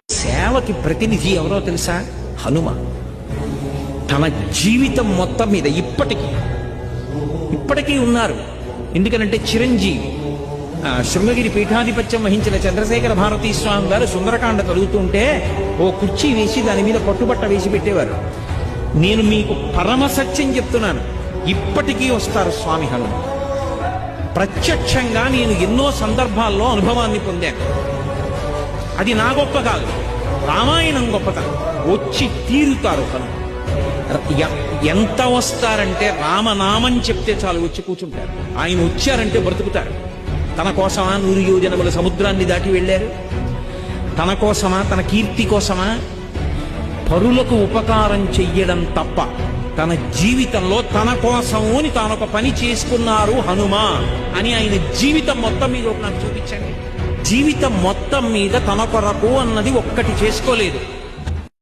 సేవకి ప్రతినిధి ఎవరో తెలుసా? హనుమ. తన జీవితం మొత్తం మీద ఇప్పటికీ ఉన్నారు. ఎందుకనంటే చిరంజీవి శృంగగిరి పీఠాధిపత్యం వహించిన చంద్రశేఖర భారతీ స్వామి గారు సుందరకాండ చదువుతుంటే ఓ కుర్చీ వేసి దాని మీద పట్టుబట్ట వేసి పెట్టేవారు. నేను మీకు పరమ సత్యం చెప్తున్నాను, ఇప్పటికీ వస్తారు స్వామి హనుమ. ప్రత్యక్షంగా నేను ఎన్నో సందర్భాల్లో అనుభవాన్ని పొందాను. అది నా గొప్ప కాదు, రామాయణం గొప్పతనం. వచ్చి తీరుతారు హనుమ. ఎంత వస్తారంటే రామనామం చెప్తే చాలు వచ్చి కూర్చుంటారు. ఆయన వచ్చారంటే బ్రతుకుతారు. తన కోసమా 100 యోజనముల సముద్రాన్ని దాటి వెళ్ళారు? తన కోసమా, తన కీర్తి కోసమా? పరులకు ఉపకారం చెయ్యడం తప్ప తన జీవితంలో తన కోసము అని తానొక పని చేసుకున్నారు హనుమ అని ఆయన జీవితం మొత్తం మీద నాకు చూపించండి. జీవితం మొత్తం మీద తన కొరకు అన్నది ఒక్కటి చేసుకోలేదు.